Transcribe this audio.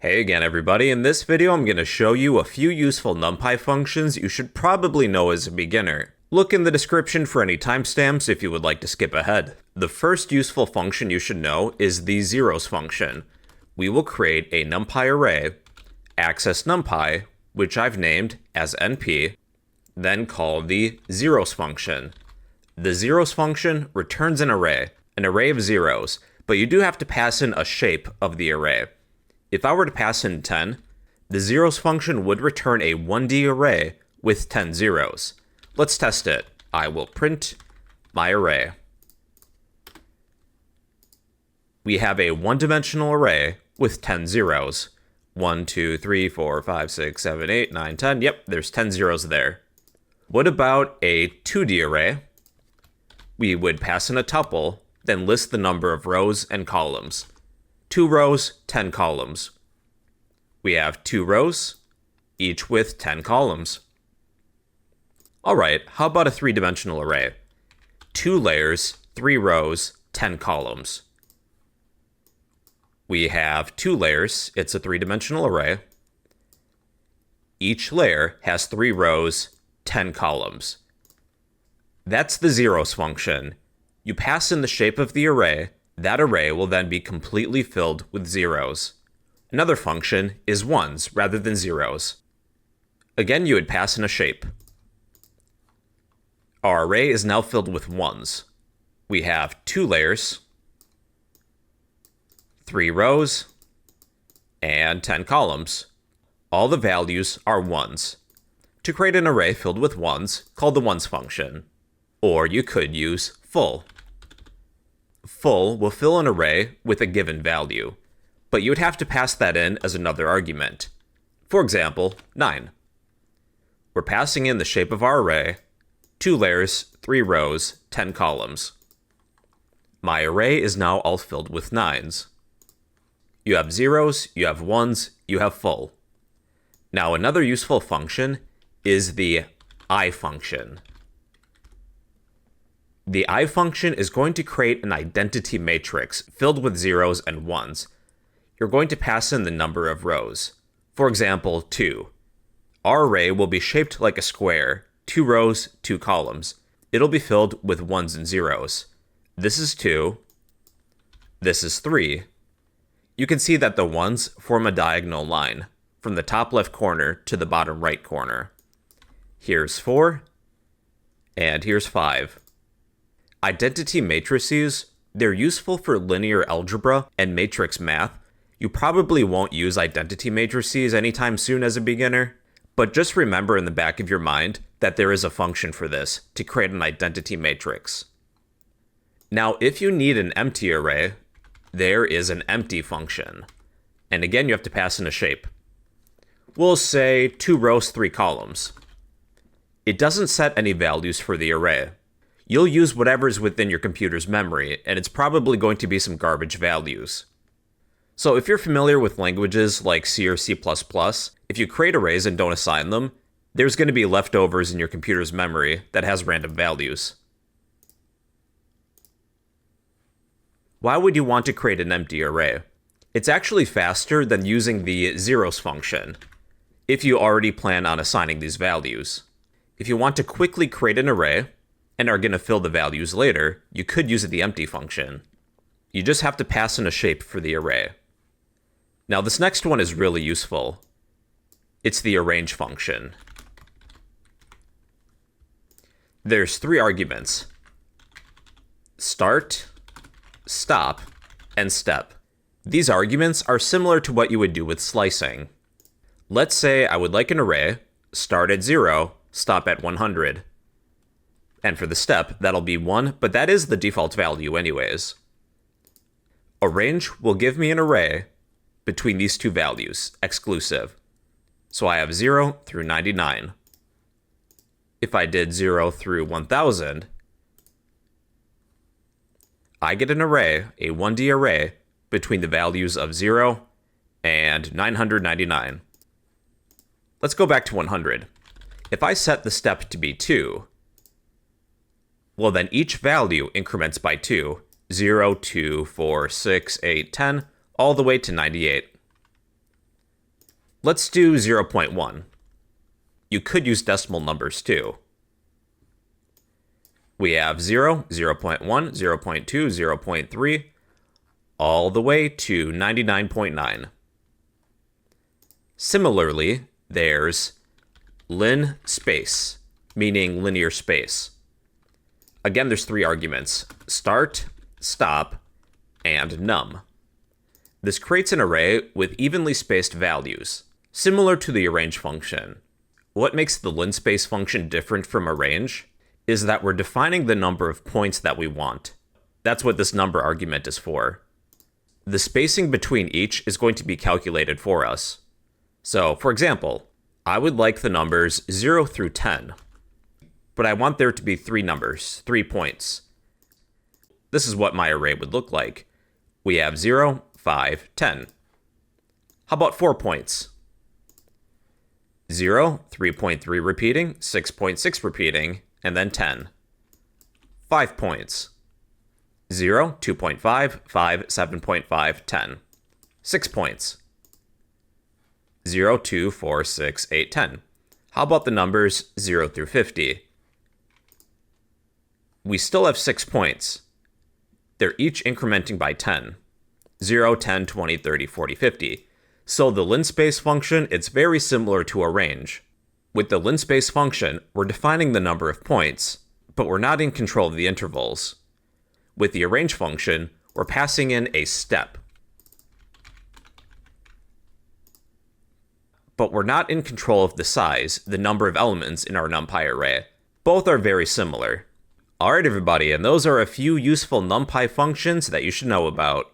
Hey again everybody, in this video I'm going to show you a few useful NumPy functions you should probably know as a beginner. Look in the description for any timestamps if you would like to skip ahead. The first useful function you should know is the zeros function. We will create a NumPy array, access NumPy, which I've named as np, then call the zeros function. The zeros function returns an array of zeros, but you do have to pass in a shape of the array. If I were to pass in 10, the zeros function would return a 1D array with 10 zeros. Let's test it. I will print my array. We have a one-dimensional array with 10 zeros. 1, 2, 3, 4, 5, 6, 7, 8, 9, 10. Yep, there's 10 zeros there. What about a 2D array? We would pass in a tuple, then list the number of rows and columns. 2 rows, 10 columns. We have 2 rows, each with 10 columns. Alright, how about a 3-dimensional array? 2 layers, 3 rows, 10 columns. We have 2 layers, it's a 3-dimensional array. Each layer has 3 rows, 10 columns. That's the zeros function. You pass in the shape of the array. That array will then be completely filled with zeros. Another function is ones rather than zeros. Again, you would pass in a shape. Our array is now filled with ones. We have 2 layers, 3 rows, and 10 columns. All the values are ones. To create an array filled with ones, call the ones function. Or you could use full. Full will fill an array with a given value, but you would have to pass that in as another argument. For example, 9. We're passing in the shape of our array, 2 layers, 3 rows, 10 columns. My array is now all filled with 9s. You have zeros, you have ones, you have full. Now another useful function is the eye function. The eye function is going to create an identity matrix filled with zeros and ones. You're going to pass in the number of rows. For example, 2. Our array will be shaped like a square, 2 rows, 2 columns. It'll be filled with ones and zeros. This is 2. This is 3. You can see that the ones form a diagonal line from the top left corner to the bottom right corner. Here's 4, and here's 5. Identity matrices, they're useful for linear algebra and matrix math. You probably won't use identity matrices anytime soon as a beginner, but just remember in the back of your mind that there is a function for this to create an identity matrix. Now, if you need an empty array, there is an empty function. And again, you have to pass in a shape. We'll say 2 rows, 3 columns. It doesn't set any values for the array. You'll use whatever's within your computer's memory, and it's probably going to be some garbage values. So if you're familiar with languages like C or C++, if you create arrays and don't assign them, there's going to be leftovers in your computer's memory that has random values. Why would you want to create an empty array? It's actually faster than using the zeros function, if you already plan on assigning these values. If you want to quickly create an array, and are going to fill the values later, you could use the empty function. You just have to pass in a shape for the array. Now this next one is really useful. It's the arange function. There's 3 arguments: start, stop, and step. These arguments are similar to what you would do with slicing. Let's say I would like an array, start at 0, stop at 100. And for the step, that'll be 1, but that is the default value anyways. Arange will give me an array between these 2 values, exclusive. So I have 0 through 99. If I did 0 through 1000, I get an array, a 1D array, between the values of 0 and 999. Let's go back to 100. If I set the step to be 2, well then each value increments by 2, 0, 2, 4, 6, 8, 10, all the way to 98. Let's do 0.1. You could use decimal numbers too. We have 0, 0.1, 0.2, 0.3, all the way to 99.9. Similarly, there's linspace, meaning linear space. Again, there's 3 arguments: start, stop, and num. This creates an array with evenly spaced values, similar to the arange function. What makes the linspace function different from arange is that we're defining the number of points that we want. That's what this number argument is for. The spacing between each is going to be calculated for us. So, for example, I would like the numbers 0 through 10, but I want there to be 3 numbers, 3 points. This is what my array would look like. We have 0, 5, 10. How about 4 points? 0, 3.3 repeating, 6.6 repeating, and then 10. 5 points. 0, 2.5, 5, 7.5, 10. 6 points. 0, 2, 4, 6, 8, 10. How about the numbers 0 through 50? We still have 6 points. They're each incrementing by 10. 0, 10, 20, 30, 40, 50. So the linspace function, it's very similar to arange. With the linspace function, we're defining the number of points, but we're not in control of the intervals. With the arange function, we're passing in a step. But we're not in control of the size, the number of elements in our NumPy array. Both are very similar. Alright everybody, and those are a few useful NumPy functions that you should know about.